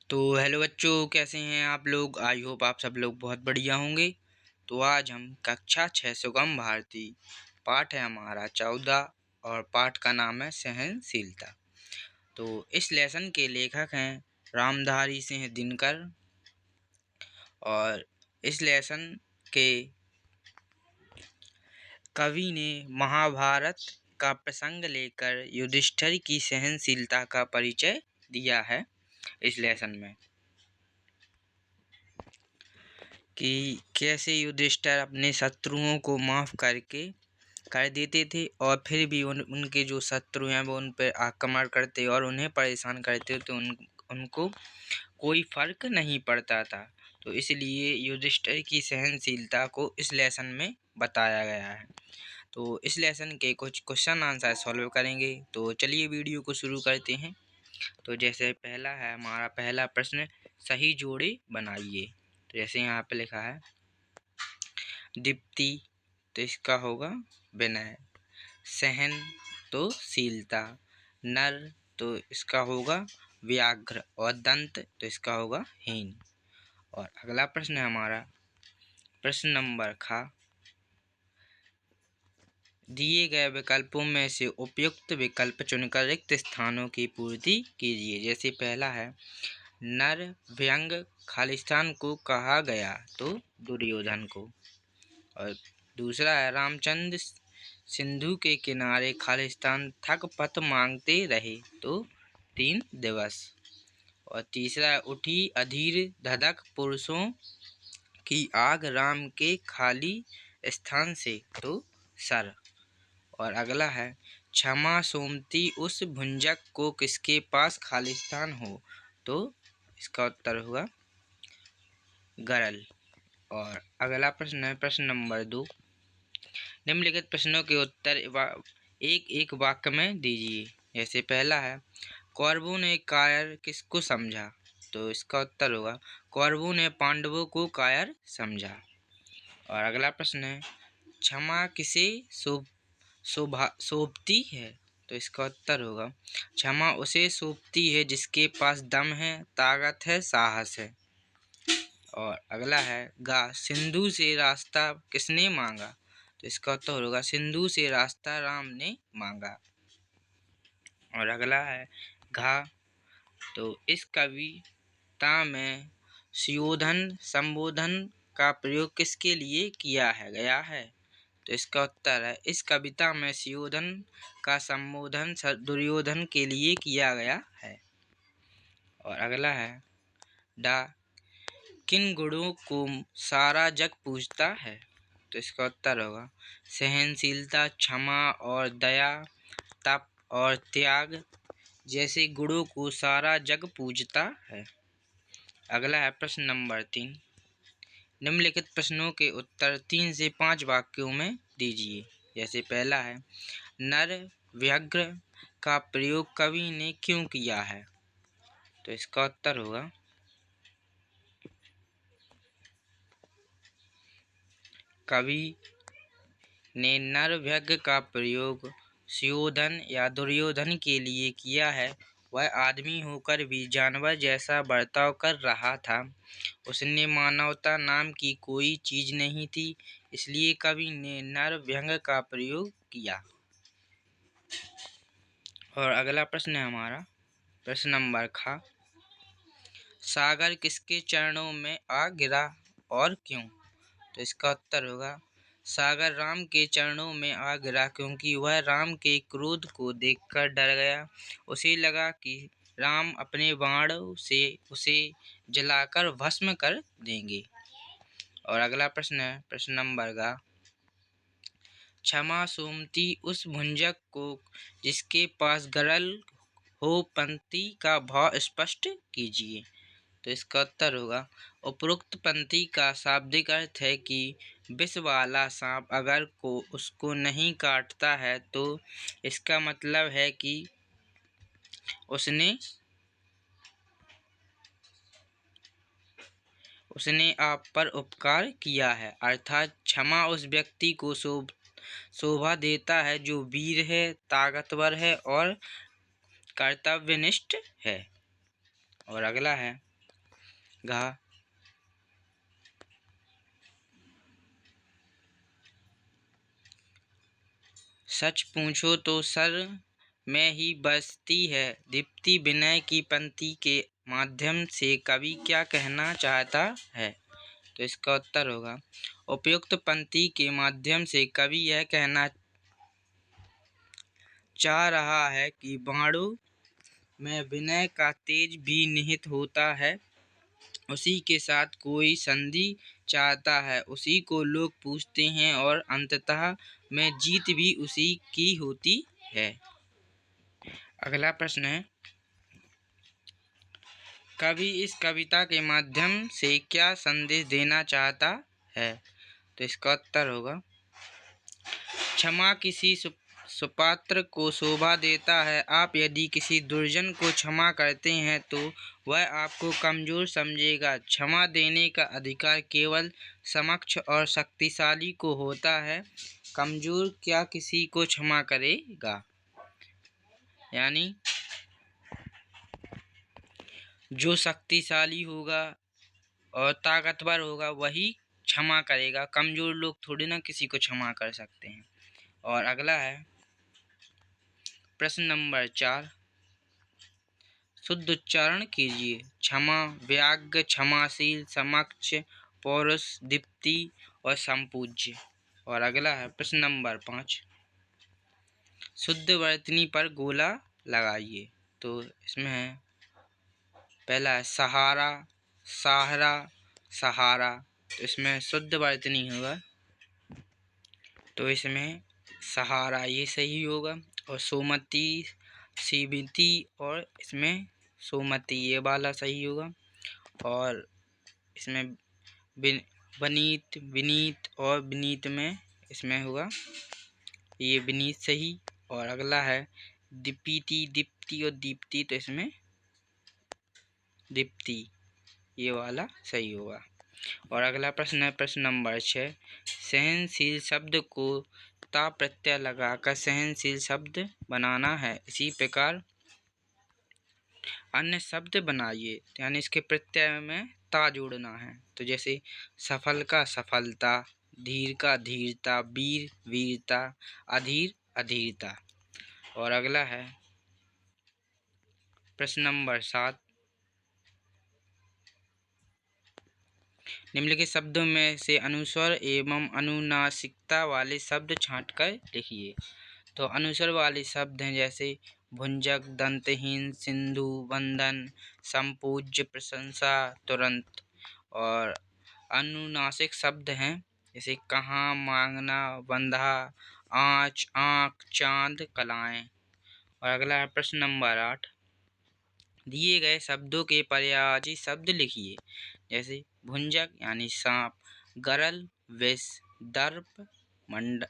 तो हेलो बच्चों, कैसे हैं आप लोग। आई होप आप सब लोग बहुत बढ़िया होंगे। तो आज हम कक्षा 6 सुगम भारती पाठ है हमारा 14 और पाठ का नाम है सहनशीलता। तो इस लेसन के लेखक हैं रामधारी सिंह दिनकर। और इस लेसन के कवि ने महाभारत का प्रसंग लेकर युधिष्ठिर की सहनशीलता का परिचय दिया है इस लेसन में, कि कैसे युधिष्ठिर अपने शत्रुओं को माफ़ कर देते थे और फिर भी उनके जो शत्रु हैं वो उन पर आक्रमण करते और उन्हें परेशान करते, तो उनको कोई फर्क नहीं पड़ता था। तो इसलिए युधिष्ठिर की सहनशीलता को इस लेसन में बताया गया है। तो इस लेसन के कुछ क्वेश्चन आंसर सॉल्व करेंगे। तो चलिए वीडियो को शुरू करते हैं। तो जैसे पहला है हमारा पहला प्रश्न, सही जोड़े बनाइए। तो जैसे यहाँ पे लिखा है दीप्ति, तो इसका होगा विनय। सहन तो शीलता। नर तो इसका होगा व्याघ्र। और दंत तो इसका होगा हीन। और अगला प्रश्न है हमारा प्रश्न नंबर खा, दिए गए विकल्पों में से उपयुक्त विकल्प चुनकर रिक्त स्थानों की पूर्ति कीजिए। जैसे पहला है नर व्यंग खालिस्तान को कहा गया, तो दुर्योधन को। और दूसरा है रामचंद्र सिंधु के किनारे खालिस्तान थक पथ मांगते रहे, तो 3 दिवस। और तीसरा है उठी अधीर धधक पुरुषों की आग राम के खाली स्थान से, तो सर। और अगला है क्षमा सोमती उस भुंजक को किसके पास खालिस्तान हो, तो इसका उत्तर होगा गरल। और अगला प्रश्न है प्रश्न नंबर 2, निम्नलिखित प्रश्नों के उत्तर एक एक वाक्य में दीजिए। जैसे पहला है कौरवों ने कायर किसको समझा, तो इसका उत्तर होगा कौरवों ने पांडवों को कायर समझा। और अगला प्रश्न है क्षमा किसे सौंपती है, तो इसका उत्तर होगा क्षमा उसे सौंपती है जिसके पास दम है, ताकत है, साहस है। और अगला है गा सिंधु से रास्ता किसने मांगा, तो इसका उत्तर होगा सिंधु से रास्ता राम ने मांगा। और अगला है घा, तो इस कविता में सुयोधन संबोधन का प्रयोग किसके लिए किया है गया है, तो इसका उत्तर है इस कविता में सुयोधन का संबोधन दुर्योधन के लिए किया गया है। और अगला है डा किन गुणों को सारा जग पूजता है, तो इसका उत्तर होगा सहनशीलता, क्षमा और दया, तप और त्याग जैसे गुणों को सारा जग पूजता है। अगला है प्रश्न नंबर 3, निम्नलिखित प्रश्नों के उत्तर 3 से 5 वाक्यों में दीजिए। जैसे पहला है नर व्यग्र का प्रयोग कवि ने क्यों किया है, तो इसका उत्तर होगा कवि ने नर व्यग्र का प्रयोग सुयोधन या दुर्योधन के लिए किया है। वह आदमी होकर भी जानवर जैसा बर्ताव कर रहा था। उसने मानवता नाम की कोई चीज नहीं थी, इसलिए कवि ने नर व्यंग का प्रयोग किया। और अगला प्रश्न है हमारा प्रश्न नंबर खा, सागर किसके चरणों में आ गिरा और क्यों, तो इसका उत्तर होगा सागर राम के चरणों में आ गिरा क्योंकि वह राम के क्रोध को देखकर डर गया। उसे लगा कि राम अपने बाणों से उसे जलाकर भस्म कर देंगे। और अगला प्रश्न है प्रश्न नंबर का क्षमा सोमती उस भुंजक को जिसके पास गरल हो पंक्ति का भाव स्पष्ट कीजिए, तो इसका उत्तर होगा उपरोक्त पंक्ति का शाब्दिक अर्थ है कि विष वाला सांप अगर उसको नहीं काटता है तो इसका मतलब है कि उसने आप पर उपकार किया है। अर्थात क्षमा उस व्यक्ति को शोभा देता है जो वीर है, ताकतवर है और कर्तव्यनिष्ठ है। और अगला है घा सच पूछो तो सर में ही बसती है दीप्ति। विनय की पंक्ति के माध्यम से कवि क्या कहना चाहता है? तो इसका उत्तर होगा, उपयुक्त पंक्ति के माध्यम से कवि यह कहना चाह रहा है कि बाणों में विनय का तेज भी निहित होता है। उसी के साथ कोई संधि चाहता है, उसी को लोग पूछते हैं और अंततः में जीत भी उसी की होती है। अगला प्रश्न है, कवि इस कविता के माध्यम से क्या संदेश देना चाहता है? तो इसका उत्तर होगा, क्षमा किसी सुपात्र को शोभा देता है। आप यदि किसी दुर्जन को क्षमा करते हैं तो वह आपको कमजोर समझेगा। क्षमा देने का अधिकार केवल समक्ष और शक्तिशाली को होता है। कमजोर क्या किसी को क्षमा करेगा? यानी जो शक्तिशाली होगा और ताकतवर होगा वही क्षमा करेगा। कमजोर लोग थोड़ी ना किसी को क्षमा कर सकते हैं। और अगला है प्रश्न नंबर 4, शुद्ध उच्चारण कीजिए। क्षमा, व्याज्ञ, क्षमाशील, समक्ष, पौरुष, दीप्ति और संपूज्य। और अगला है प्रश्न नंबर 5, शुद्ध वर्तनी पर गोला लगाइए। तो इसमें है, पहला है सहारा, सहारा, सहारा। तो इसमें शुद्ध वर्तनी होगा, तो इसमें सहारा ये सही होगा। और सोमती, सीमिति और इसमें सोमती ये वाला सही होगा। और इसमें वनीत, विनीत और विनीत में इसमें होगा ये विनीत सही। और अगला है दीप्ति, दीप्ति और दीप्ति, तो इसमें दीप्ति ये वाला सही होगा। और अगला प्रश्न है प्रश्न नंबर 6, सहनशील शब्द को ता प्रत्यय लगाकर सहनशील शब्द बनाना है। इसी प्रकार अन्य शब्द बनाइए, यानी इसके प्रत्यय में ता जोड़ना है। तो जैसे सफल का सफलता, धीर का धीरता, वीर वीरता, अधीर अधीरता। और अगला है प्रश्न नंबर 7, निम्नलिखित शब्दों में से अनुस्वर एवं अनुनासिकता वाले शब्द छांटकर लिखिए। तो अनुस्वर वाले शब्द हैं जैसे भुंजक, दंतहीन, सिंधु, वंदन, संपूज्य, प्रशंसा, तुरंत। और अनुनासिक शब्द हैं जैसे कहाँ, मांगना, बंधा, आँच, आँख, चांद, कलाएं। और अगला है प्रश्न नंबर 8, दिए गए शब्दों के पर्यायवाची शब्द लिखिए। जैसे भुंजक यानी सांप, गरल विष, दर्प मंड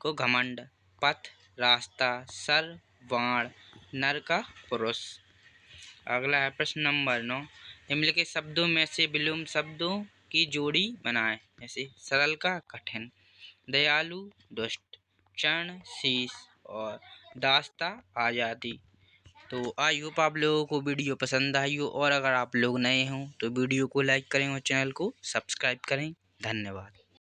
को घमंड, पथ रास्ता, सर बाण, नर का पुरुष। अगला है प्रश्न नंबर 9, निम्नलिखित शब्दों में से विलोम शब्दों की जोड़ी बनाएं। जैसे सरल का कठिन, दयालु दुष्ट, चरण शीश और दास्ता आजादी। तो आई होप आप लोगों को वीडियो पसंद आई हो, और अगर आप लोग नए हों तो वीडियो को लाइक करें और चैनल को सब्सक्राइब करें। धन्यवाद।